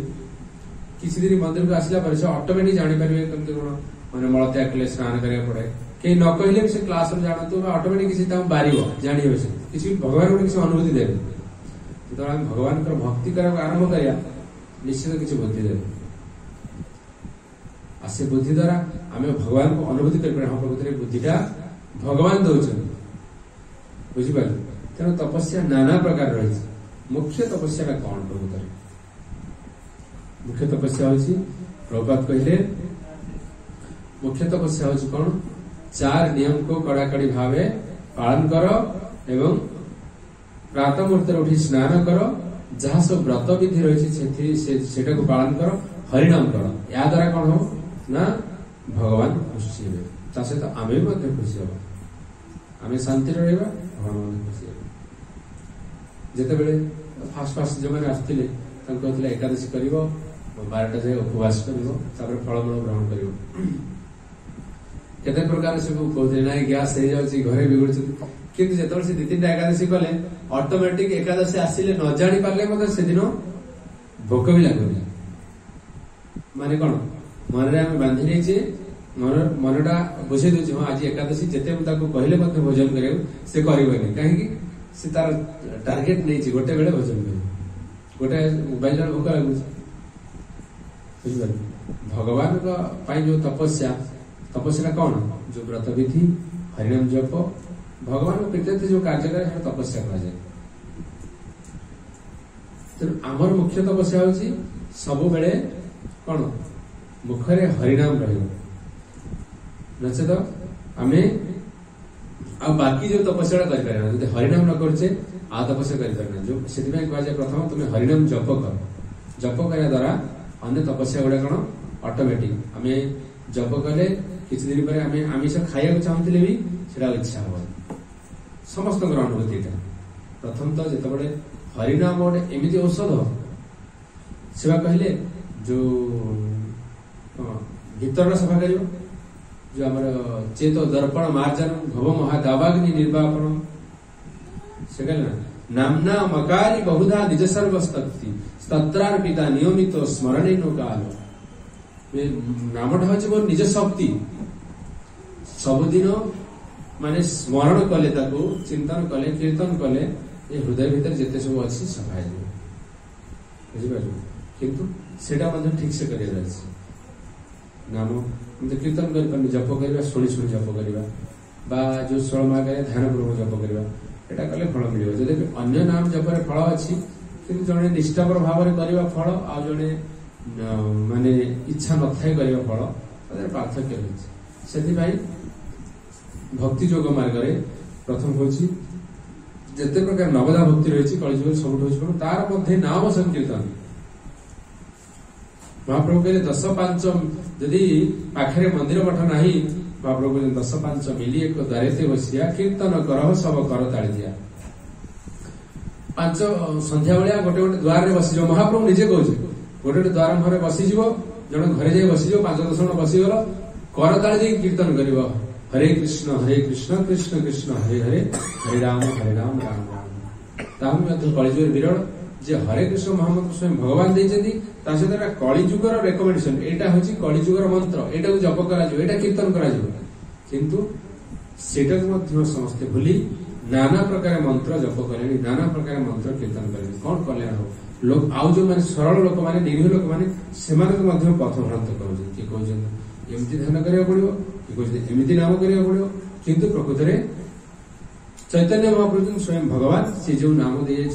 କିଛି ଦିନ ମନ୍ଦିରକୁ ଆସିଲା ପରେ ସେ ଅଟୋମେଟିକ ଜାଣିପାରିବେ କେମିତି କଣ ମାନେ ମଳତ୍ୟାଗ କଲେ ସ୍ନାନ କରିବାକୁ ପଡେ। କେହି ନ କହିଲେ ବି ସେ କ୍ଲାସରୁ ଜାଣନ୍ତୁ ବା ଅଟୋମେଟିକ କିଛି ତାଙ୍କୁ ବାରିବ, ଜାଣିବେ ସେ କିଛି ଭଗବାନ ଗୋଟେ କିଛି ଅନୁଭୂତି ଦେବେ। ଯେତେବେଳେ ଆମେ ଭଗବାନଙ୍କର ଭକ୍ତି କରିବାକୁ ଆରମ୍ଭ କରିବା ନିଶ୍ଚିତ କିଛି ବୁଦ୍ଧି ଦେବେ। ଆଉ ସେ ବୁଦ୍ଧି ଦ୍ୱାରା ଆମେ ଭଗବାନଙ୍କୁ ଅନୁଭୂତି କରିପାରିବା, ହଁ ପ୍ରକୃତିରେ ବୁଦ୍ଧିଟା ଭଗବାନ ଦଉଛନ୍ତି। ବୁଝିପାରିଲେ? ତେଣୁ ତପସ୍ୟା ନାନା ପ୍ରକାର ରହିଛି। ମୁଖ୍ୟ ତପସ୍ୟାଟା କଣ ପ୍ରକୃତରେ? ମୁଖ୍ୟ ତପସ୍ୟା ହଉଛି, ପ୍ରଭୁପାଦ କହିଲେ ମୁଖ୍ୟ ତପସ୍ୟା ହଉଛି କଣ? 4 ନିୟମକୁ କଡାକଡି ଭାବେ ପାଳନ କର ଏବଂ ପ୍ରାତଃ ମୁହୂର୍ତ୍ତରେ ଉଠି ସ୍ନାନ କର, ଯାହା ସବୁ ବ୍ରତ ବିଧି ରହିଛି ସେଟାକୁ ପାଳନ କର, ହରିନାମ କର। ଏହା ଦ୍ୱାରା କଣ ହବ ନା ଭଗବାନ ଖୁସି ହେବେ, ତା ସହିତ ଆମେ ବି ମଧ୍ୟ ଖୁସି ହବା। ଆମେ ଶାନ୍ତିରେ ରହିବା, ଭଗବାନ ମଧ୍ୟ ଖୁସି ହେବେ। ଯେତେବେଳେ ଫାଷ୍ଟ ଯୋଉମାନେ ଆସିଥିଲେ ତାଙ୍କୁ କହୁଥିଲେ ଏକାଦଶୀ କରିବ, 12ଟା ଯାଏ ଉପବାସ କରିବ, ତାପରେ ଫଳମୂଳ ଗ୍ରହଣ କରିବ। କେତେ ପ୍ରକାର ସବୁ କହୁଥିଲେ ନାଇଁ ଗ୍ୟାସ୍ ହେଇଯାଉଛି, ଘରେ ବିଗୁଡୁଛନ୍ତି। କିନ୍ତୁ ଯେତେବେଳେ ସେ 2-3ଟା ଏକାଦଶୀ କଲେ ଅଟୋମେଟିକ ଏକାଦଶୀ ଆସିଲେ ନ ଜାଣି ପାରିଲେ ମଧ୍ୟ ସେଦିନ ଭୋକ ବି ଲାଗୁନି। ମାନେ କଣ? ମନରେ ଆମେ ବାନ୍ଧି ନେଇଛେ, ମନଟା ବୁଝେଇ ଦଉଛି ହଁ ଆଜି ଏକାଦଶୀ, ଯେତେ ମୁଁ ତାକୁ କହିଲେ ମଧ୍ୟ ଭୋଜନ କରିବାକୁ ସେ କରିବନି। କାହିଁକି? ସେ ତାର ଟାର୍ଗେଟ ନେଇଛି, ଗୋଟେ ବେଳେ ଭୋଜନ କରିବ, ଗୋଟେ ମୋବାଇଲ ଭୋକ ଲାଗୁଛି। ବୁଝିପାରିଲେ? ଭଗବାନଙ୍କ ପାଇଁ ଯୋଉ ତପସ୍ୟା କଣ? ଯୋଉ ବ୍ରତ ବିଧି, ହରିନାମ ଜପ, ଭଗବାନଙ୍କ ପ୍ରୀତ୍ୟର୍ଥେ ଯୋଉ କାର୍ଯ୍ୟ କରେ ସେଟା ତପସ୍ୟା କୁହାଯାଏ। ତେଣୁ ଆମର ମୁଖ୍ୟ ତପସ୍ୟା ହଉଛି ସବୁବେଳେ କଣ? ମୁଖରେ ହରିନାମ ରହିବ, ନଚେତ ଆମେ ଆଉ ବାକି ଯୋଉ ତପସ୍ୟାଟା କରିପାରିବା। ଯଦି ହରିନାମ ନ କରୁଛେ ଆଉ ତପସ୍ୟା କରିପାରିବା। ସେଥିପାଇଁ କୁହାଯାଏ ପ୍ରଥମ ତୁମେ ହରିନାମ ଜପ କର। ଜପ କରିବା ଦ୍ୱାରା ଅନ୍ୟ ତପସ୍ୟା ଗୁଡା କଣ ଅଟୋମେଟିକ ଆମେ ଜପ କଲେ କିଛି ଦିନ ପରେ ଆମେ ଆମିଷ ଖାଇବାକୁ ଚାହୁଁଥିଲେ ବି ସେଟା ଇଚ୍ଛା ହବନି। ସମସ୍ତଙ୍କର ଅନୁଭୂତି ଏଇଟା। ପ୍ରଥମତଃ ଯେତେବେଳେ ହରିନାମ ଗୋଟେ ଏମିତି ଔଷଧ, ସେବା କହିଲେ ଯୋଉ ଭିତରଟା ସଫା କରିବ, ଯୋଉ ଆମର ଚେତ ଦର୍ପଣ ମାର୍ଜନ ଭବ ମହାଦାବାଗ୍ନି ନିର୍ବାପନ, ସେ କହିଲେ ନା ନାମ୍ନା ମକାରି ବହୁଧା ନିଜ ସର୍ବସ୍ତକ୍ତି ସ୍ତତ୍ରାର ପିତା ନିୟମିତ ସ୍ମରଣୀନ କାଳ। ନାମଟା ହଉଛି ମୋର ନିଜ ଶକ୍ତି। ସବୁଦିନ ମାନେ ସ୍ମରଣ କଲେ, ତାକୁ ଚିନ୍ତନ କଲେ, କୀର୍ତ୍ତନ କଲେ ଏ ହୃଦୟ ଭିତରେ ଯେତେ ସବୁ ଅଛି ସଫା ହେଇଯିବ। ବୁଝିପାରିଲ? କିନ୍ତୁ ସେଇଟା ମଧ୍ୟ ଠିକ ସେ କରିବାର ଅଛି। ନାମ ଏମିତି କୀର୍ତ୍ତନ କରିପାରୁନି, ଜପ କରିବା, ଶୁଣି ଜପ କରିବା, ବା ଯୋଉ 16 ମାର୍ଗରେ ଧ୍ୟାନ ପୂର୍ବକ ଜପ କରିବା, ଏଟା କଲେ ଫଳ ମିଳିବ। ଯଦି ଅନ୍ୟ ନାମ ଜପରେ ଫଳ ଅଛି, କିନ୍ତୁ ଜଣେ ନିଷ୍ଠାପର ଭାବରେ କରିବା ଫଳ, ଆଉ ଜଣେ ମାନେ ଇଚ୍ଛା ନଥାଏ କରିବା ଫଳ, ତାদের ପାର୍ଥକ୍ୟ ରହିଛି। ସେଥିପାଇଁ ଭକ୍ତି ଯୋଗ ମାର୍ଗରେ ପ୍ରଥମ ହଉଛି ଯେତେ ପ୍ରକାର ନବଦା ଭକ୍ତି ରହିଛି କଳିଯୁଗରେ ସବୁଠୁ ହଉଛି କଣ? ତାର ମଧ୍ୟ ନାମ ସଂକୀର୍ତ୍ତନ। ମହାପ୍ରଭୁ କହିଲେ 10-5 ଯଦି ପାଖରେ ମନ୍ଦିର ମଠ ନାହିଁ, ମହାପ୍ରଭୁ କହିଲେ 10-5 ମିଲି ଏକ ଦ୍ୱାରେତେ ବସିଆ କୀର୍ତ୍ତନ କରହ ସବ କର ତାଳି ଦିଆ। 5 ସନ୍ଧ୍ୟା ବେଳିଆ ଗୋଟେ ଦ୍ୱାରରେ ବସିଯିବ। ମହାପ୍ରଭୁ ନିଜେ କହୁଛି ଗୋଟେ ଦ୍ୱାର ମୁହଁରେ ବସିଯିବ, ଜଣେ ଘରେ ଯାଇ ବସିଯିବ, 5-10 ଜଣ ବସିଗଲ, କରତାଳି ଦେଇକି କୀର୍ତ୍ତନ କରିବ, ହରେ କୃଷ୍ଣ କୃଷ୍ଣ କୃଷ୍ଣ ହରେ ହରେ, ହରେ ରାମ ରାମ ରାମ। ତାହା ମଧ୍ୟ କଳିଯୁଗରେ ବିରଳ। जे हरे कृष्ण महामंत्र स्वयं भगवान देइछन्ती ता सहित कली जुगर रेकमेंडेशन एटा होची कली जुगर मंत्र एटा को जप करा जो एटा कीर्तन करा जो किंतु सेटा मध्य समस्त भूली नाना प्रकार मंत्र जप करे नाना प्रकार मंत्र कीर्तन करे कौन कल्याण हो लोग आउ जो माने सरल लोक माने निरीह लोक माने सेमानक मध्य पथ भ्रांत करू कि कहउछन एमती ध्यान करिया पड़ियो कि कहउछन एमती नाम करिया पड़ियो किंतु प्रकृत रे चैतन्य महाप्रभु स्वयं भगवान से जो नाम दिए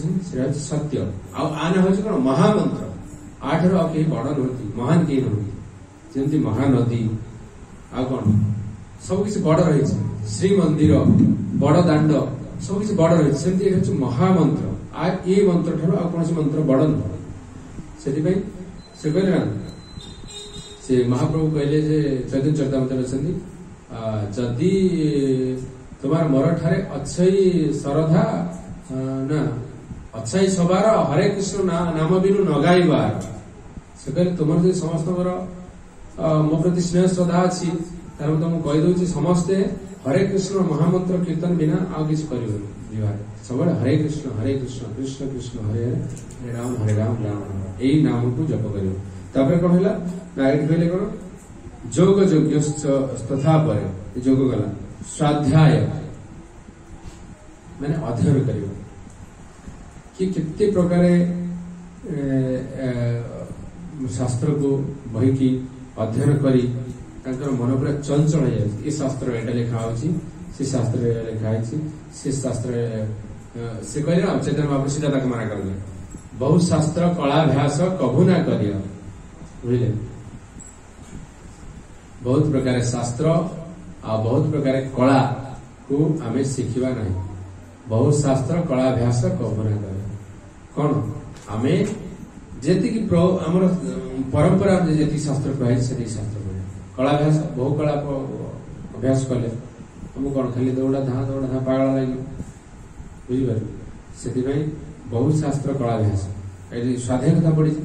सत्य आना हूँ कौन महामंत्र आठर कहीं बड़ नुहति महान कहीं नुहति जमी महानदी आ कौन सब किसी बड़ रही श्री मंदिर बड़ दांड सब किसी बड़ रही सेमती महामंत्र आ ये मंत्र ठार आ कौन मंत्र बड़ नुह से कहले ना से महाप्रभु कहले चैतन्य चरितामृत अच्छी जदि तुम्हार मोर ठारे अच्छई श्रद्धा ना अच्छई सबार हरे कृष्ण नाम बिनु नगाइबार से कहले तुम जो समस्त मो प्रति स्नेह श्रद्धा अच्छी तार तुमको कहीदे समस्ते हरे कृष्ण महामंत्र कीर्तन बिना आउ किसी कर सब हरे कृष्ण कृष्ण कृष्ण हरे हरे राम राम राम यही नाम को जप कर कौन है कहले कौन जोग यज्ञ तथा पर जोग गला स्वाध्याय माने अध्ययन करियो कि कितने प्रकार शास्त्र को बही की अध्ययन करी तांकर मन पूरा चंचल हो जाए ये शास्त्र एटा लिखा होची से शास्त्र लिखा है से शास्त्र से कहले ना चैतन्य महाप्रभु सीधा तक मना कर बहुत शास्त्र कलाभ्यास कभू ना करियो बुझले बहुत प्रकार शास्त्र आ बहुत प्रकार कला को आमे शिखिबा नहीं बहुत शास्त्र कलाभ्यास कभू ना करे कौन आमे जेति की हमर परंपरा जेति शास्त्र कहे से शास्त्र पढ़े कलाभ्यास बहु कला अभ्यास कले हम कौन खाली दौड़ा धा पागल लगे बुझिपार से बहुत शास्त्र कलाभ्यास स्वाधीनता पड़ी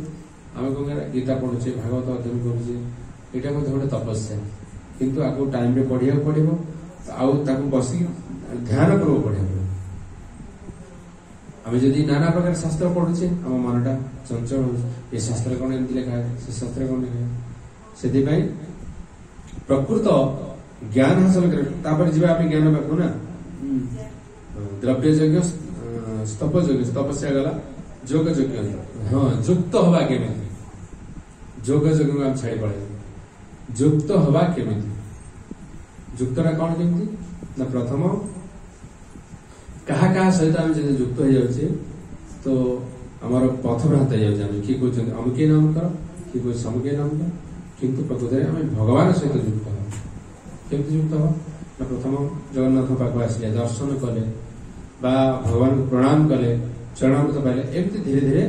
आम कौन गीता पढ़ुचे भागवत अध्ययन करुचे यहाँ गोटे तपस्या किंतु आपको टाइम रे पढ़िया पड़ो आउ बस ध्यान पूर्वक पढ़ा पड़ो आम जदि नाना प्रकार शास्त्र पढ़ुचे आम मनटा चंचल हो ये शास्त्र कौन एमती लिखा है से शास्त्र कौन लिखा है से प्रकृत ज्ञान हासिल कर ज्ञान पाखु ना द्रव्य यज्ञ स्तप यज्ञ तपस्या गला जोग यज्ञ हाँ युक्त हवा केमी जोग यज्ञ आम छाड़ी पड़े युक्त हवा केमिति युक्तटा कौन केमिति ना प्रथम कहा सहित आम जब युक्त हो जाए तो आमर पथ भ्रांत हो जाए किए कहते अमुके नाम कर किए कह समुके नाम कर किंतु प्रकृत में आम भगवान सहित युक्त हम केमती युक्त हम ना प्रथम जगन्नाथ पाक आसिले दर्शन कले भगवान को प्रणाम कले चरणामृत पाइले एमती धीरे धीरे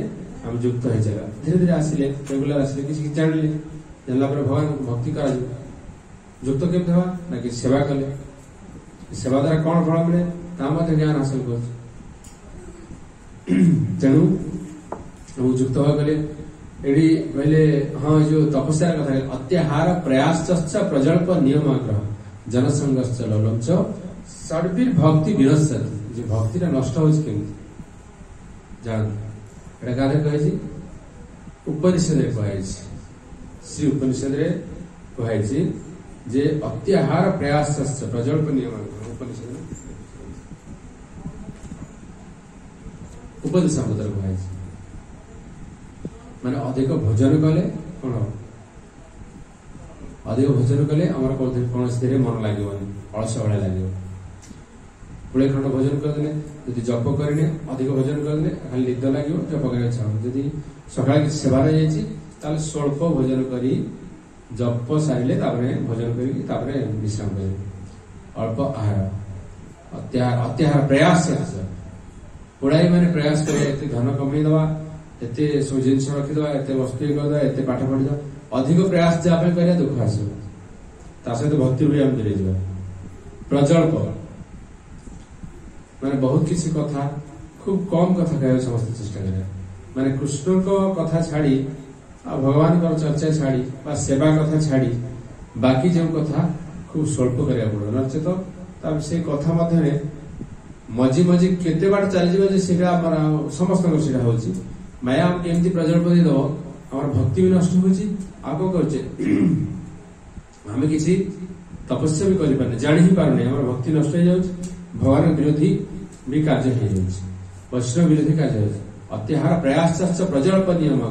आम युक्त हो जाए धीरे धीरे आसिले रेगुलर आसिले किसी जानिले जानला भगवान भक्ति करा युक्त केमती हवा ना कि सेवा कले सेवा द्वारा कौन फल मिले ज्ञान हासिल कर तेणु युक्त हवा कले ये कहले हाँ जो तपस्या कथा अत्याहार प्रयास प्रजल्प नियम आग्रह जनसंग लोलम षड्वीर भक्ति विनश्यति भक्ति नष्ट हो जान गाधे कहे उपनिषद कहे श्री उपनिषद कहे जे अत्याहार प्रयास प्रजल्प नियम उपनिषद उपदेश कहे माने अधिक भोजन कले कौन अधिक भोजन कले आम कौन मन लगे अलस भाया लगे पुणे खंड भोजन करदे यदि जप करने अधिक भोजन करदे खाली निद लगे जप कर जदि सकाल किसी सेवार जाइए स्वल्प भोजन कर जप सारे भोजन कर विश्राम कर अल्प आहार अत्याहार प्रयास पुड़ाई माने प्रयास कर धन कमेदवा एते सब जिन रखीद एत वस्तु करदे एत पाठ पढ़ीद अधिक प्रयास जहाँ कर दुख आस सहित भक्ति भी आम दूरे जा प्रजल्प माने बहुत किसी कथा खूब कम कथा कह समस्त चेष्टा कर माने कृष्ण को कथा छाड़ी भगवान चर्चा छाड़ी सेवा कथा छाड़ी बाकी जो कथा खूब स्वल्प करा पड़ो नचेत से कथा मध्य मझी मझी केते बाट चली समस्त माया आमको एमती प्रजल्प दे दब आम भक्ति भी नष्ट होची आ को करछे आम किसी तपस्या भी करि पारने जानि ही पारने आम भक्ति नष्ट हो जाउछ भगवान विरोधी भी कार्य हो जाउछ वैष्णव विरोधी कार्य हो जाउछ अत्याहार प्रयासश्च प्रजल्प नियम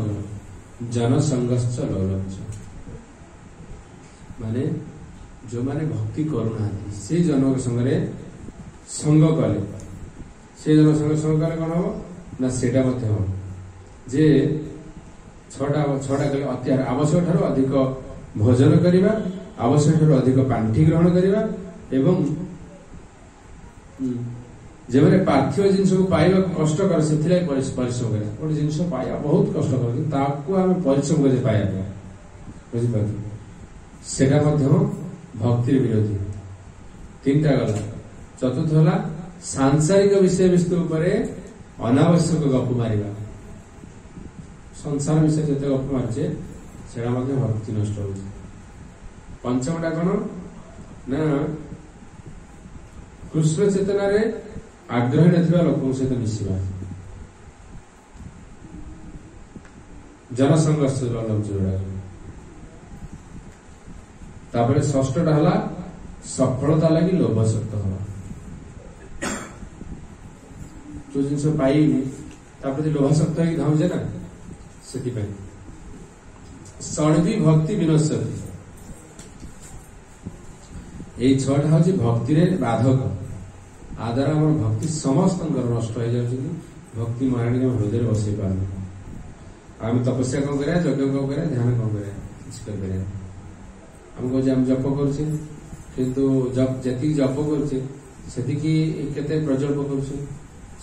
जन संगश्च लौलभ्य माने जो माने भक्ति करूना से जनक संगे संग कले से जन संग कले कौन हम ना सेटा मध्य हम जे छटा कले अत्याहार आवश्यक ठाରୁ अधिक भोजन करिबा आवश्यक ठाରୁ अधिक पांठी ग्रहण करिबा एवं जेमाने पार्थिव जिनस को पाइबा कष्ट कर सेथिले परिश्रम करे गोटे जिनस पाइबा बहुत कष्ट कर ताकू आम परिश्रम करे पाइबा बुझि पाथि सेटा मध्य भक्ति विरोधी तीनटा गला चतुर्थ होला सांसारिक विषय वस्तु उपरे अनावश्यक गप मारिबा संसार विषय जते गप मारछे सेटा मध्य भक्ति नष्ट होउछ पंचमटा कोन ना कृष्ण चेतना रे आग्रह नथिबा लोकन सहित मिसिबा जनसंघर्ष जोड़ा तापर षष्ठटा हला सफलता लगी लोभशक्त हवा जो जिनस पाई तापर लोभशक्त ही धाउजे ना सेति पय षड्वी भक्ति विनश्यति एई छटा हଉଛି भक्ति रे बाधक आदर हमर भक्ति समस्त नष्ट हो जाउछि भक्ति महारानी के हृदय रे बसै पारन हम तपस्या को करे यज्ञ को करे ध्यान को करे किछ करे हमको हम जप करछे किंतु जप जति जप करछे सेति की केते प्रजल्प करछे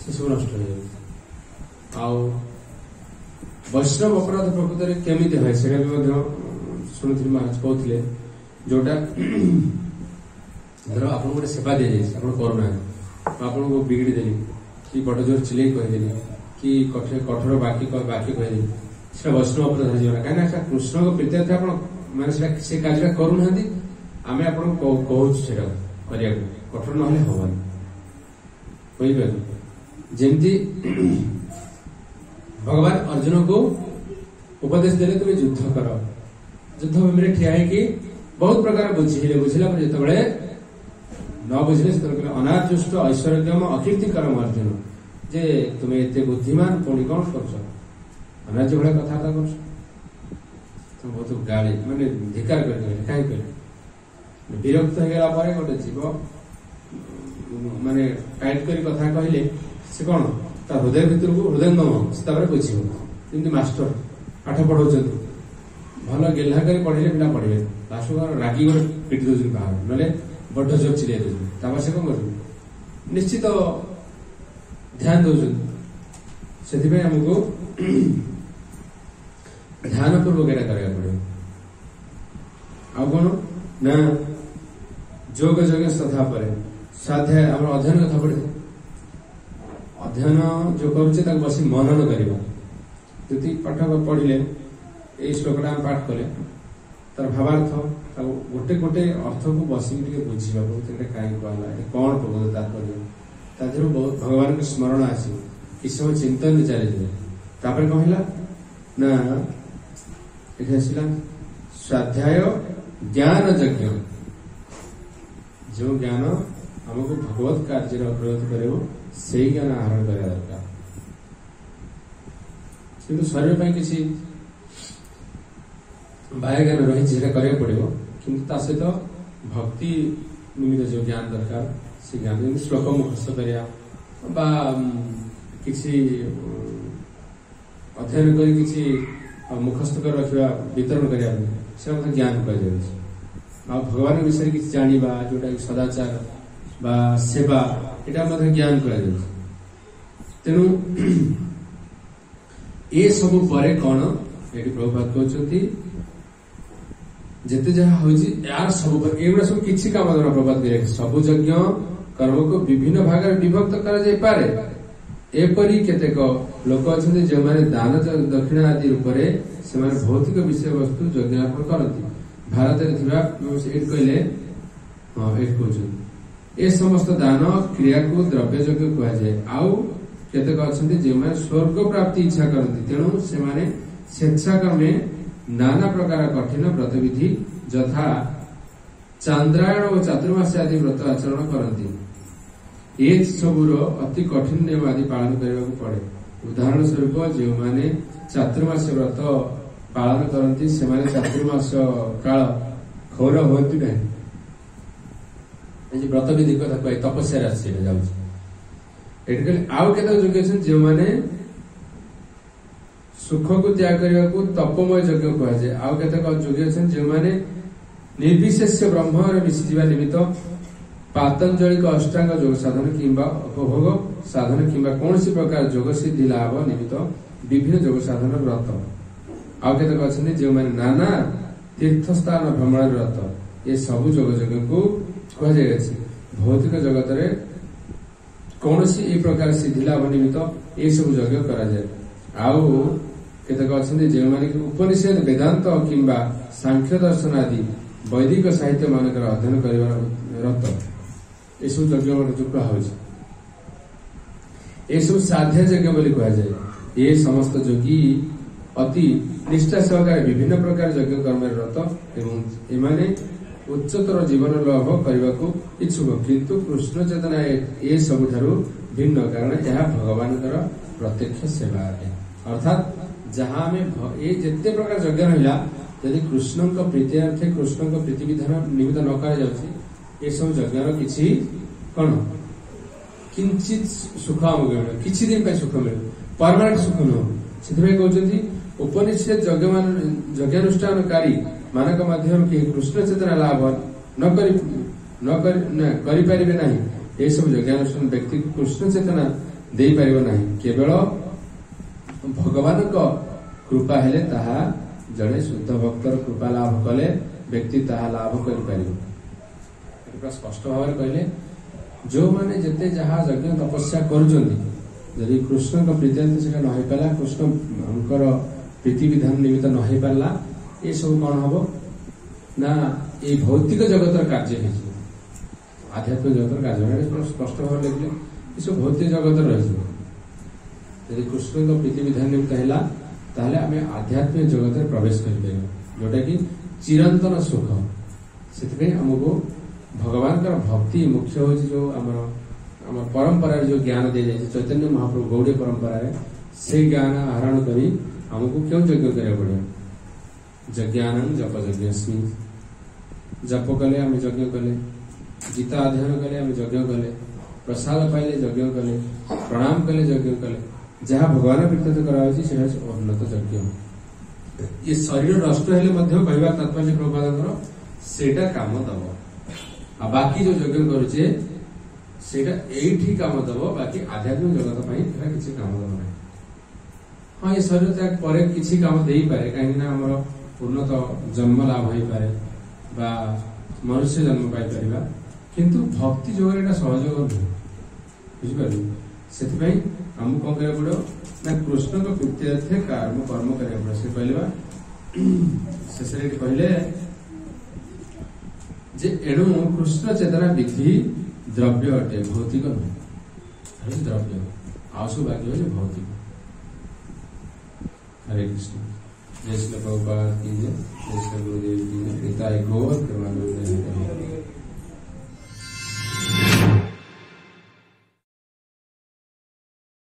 से सब नष्ट हो जाउछि आ वैष्णव अपराध प्रकृति रे केमिति है सेटा भी मध्य सुनिथि महाराज कहथिले जोटा धर आपन गोटे सेवा दे जाइए आप करूना आपन को बिगड़ी देली कि बड़ जोर चिल्ले कहदेली कि कठोर बाकी कहदेली से वैष्णव अपराध हो कहीं कृष्ण को प्रीत्यार्थ आप माने से कार्य करूना आम आप कहूँ करिया कठोर ना हबनी बुझिपार जमती भगवान अर्जुन को उपदेश देले तुम युद्ध कर युद्ध भूमि ठिया है बहुत प्रकार बुझिला जिते न बुझे से अनादृष्ट ऐश्वर्यम अकीर्तिकरम अर्जुन जे तुम्हें एते बुद्धिमान पुणी कौन कर अनार्य भाई कथबार्ता कर तुम बहुत गाड़ी माने धिकार कर कहीं कहले विरक्त हो गला पर गोटे जीव माने टाइट करी कथा कहले से कौन ता हृदय भीतर को हृदयंगम से बुझे जमी मास्टर पाठ पढ़ाऊँ भल गेल्हा कर पढ़े पिला पढ़े लास्ट रागी गोटे पिटी दौर बाहर ना बड़ जोर चिल्लाई दौर से कौन कर निश्चित ध्यान दौरान से आमको ध्यान पूर्वक एटा करा पड़े आ कौन ना जोग तथा पर स्वाध्याय आम अध्ययन कथा पढ़े अध्ययन जो करुचे बस मनन करवा जी पाठ पढ़िले ये श्लोकटा आम पाठ कले तार भावार्थ गोटे गोटे अर्थ को बसिक बुझा कहीं कहला कौन प्रबोध तात्पर्य बहुत भगवान के स्मरण आस किस समय चिंतन चली तापर कहला ना ये आसला स्वाध्याय ज्ञान यज्ञ जो ज्ञान हमको भगवत कार्य प्रयोग करे से ज्ञान आहरण करा दरकार किंतु शरीर किसी बाह्य ज्ञान रही करा पड़ो किंतु सहित भक्ति निमित्त जो ज्ञान दरकार से ज्ञान श्लोक मुखस्थ करा किसी अध्ययन कर किसी मुखस्थ कर रखा वितरण करने से ज्ञान कह भगवान विषय किसी जाना जोटा सदाचार बा सेवा यहाँ ज्ञान कर तेणु ये सब पर कौन ये प्रभुपाद कहते जिते जहाँ यार सब एगुड़ा सब किसी काम द्वारा प्रभात कर सब यज्ञ कर्म को विभिन्न भाग में विभक्त कर एपरी केतेक लोक अच्छा जो मैंने दान दक्षिणा आदि रूप से भौतिक विषय वस्तु यज्ञ अर्पण करती भारत में कहले हाँ ये समस्त दान क्रिया को द्रव्य यज्ञ कहुए आउ केतक अच्छा जो मैंने स्वर्ग प्राप्ति इच्छा करती तेणु से स्वेच्छाक्रमे नाना प्रकार कठिन व्रतविधि यथा चांद्रायण और चातुर्मास आदि व्रत आचरण करती ये सबूर अति कठिन नियम आदि पालन करने को पड़े। उदाहरण स्वरूप जो मैंने चातुर्मास व्रत पालन करती से चातुर्मास काल घोर होती नहीं व्रतविधि कथा कह तपस्या राशि जाऊँगी आउ केतक योग्य अच्छा जो मैंने सुख को त्याग करने को तपमय यज्ञ कहुए। आउ केतक योग्य अच्छा जो मैंने निर्विशेष ब्रह्म मिशिजा निमित्त पातंजलिक अष्टांग योग साधन किंबा उपभोग साधन किंबा कौन प्रकार योग सिद्धि लाभ निमित्त विभिन्न योग साधन व्रत। आउ केतक अच्छा जो मैंने नाना तीर्थ स्थान भ्रमण व्रत ये सब योग यज्ञ को कहुए। भौतिक जगत में कौन प्रकार सिद्धि लाभ निमित्त ये सब यज्ञ कराए। आउ केतक अच्छा जो मैंने उपनिषद वेदांत किंबा सांख्य दर्शन आदि वैदिक साहित्य मानक अध्ययन कर रत ये सब यज्ञ जो कहुए ये सब साध्य यज्ञ बोली कहुए। ये समस्त योगी अति निष्ठा सहकारे विभिन्न प्रकार यज्ञ कर्म रत एवं एमाने उच्चतर जीवन लाभ करने को इच्छुक किंतु कृष्ण चेतना ये सबुठारु भिन्न कारण यह भगवान प्रत्यक्ष सेवा है। अर्थात जहाँ आम ये जिते प्रकार यज्ञ रहा यदि कृष्ण प्रीत्यर्थे कृष्ण प्रीति विधान निमित्त न कर सब यज्ञर किसी कौन किंचित सुख आमको मिले किसी दिन सुख मिले परमानेंट सुख नुह से कहते उपनिषद यज्ञानुष्ठानकारी मानक माध्यम कि कृष्ण चेतना लाभ न करें ना ये सब यज्ञानुष्ठान व्यक्ति को कृष्ण चेतना दे पार ना केवल भगवान कृपा हेले ताहा जड़े शुद्ध भक्तर कृपा लाभ कले व्यक्ति ताहा लाभ कर स्पष्ट भाव में कहले जो माने जिते जहाँ यज्ञ तपस्या करुँगी कृष्ण प्रीत्यंत से न पाला कृष्ण हमकर प्रीति विधान निमित्त न पाला ये सब कौन हम ना ये भौतिक जगतर कार्य आध्यात्मिक जगतर कार्य स्पष्ट भाव लिखले ये सब भौतिक जगत रही कृष्ण प्रीति विधान निमित्त है ताहले आम आध्यात्मिक जगत में प्रवेश कर जोटा कि चिरंतन सुख से आमको भगवान का भक्ति मुख्य हो जो आम परंपरा जो ज्ञान दी जाए चैतन्य महाप्रभु गौड़ी परंपरा से ज्ञान आहरण करी हमको क्यों यज्ञ करा पड़े यज्ञान जप यज्ञस्मी जप कले आम यज्ञ कले गीता अध्ययन कले आम यज्ञ कले प्रसाद पाइले यज्ञ कले प्रणाम कले यज्ञ कले जहाँ भगवान प्रीत कराई उन्नत यज्ञ ये शरीर नष्ट हेले कहवा तात्पर्य प्रभुपादर सेटा काम दब आ बाकी जो यज्ञ करुचे सेटा एठी काम दब बाकी आध्यात्मिक जगत किसी काम दब ना। हाँ ये शरीर त्याग पर किसी काम दे पारे कहीं आमर उन्नत जन्म लाभ हो पारे बा मनुष्य जन्म पाई किंतु भक्ति जोगे सहयोग नुह बुझिपार से आमको कौन करा पड़ो ना कृष्ण को प्रीत्यर्थे कर्म करा पड़ो से कहले शेष कहले जे एणु कृष्ण चेतना विधि द्रव्य अटे भौतिक नुह द्रव्य आसु बाकी हो भौतिक। हरे कृष्ण जय श्री प्रभुपाद की जय श्री गुरुदेव की जय। गौर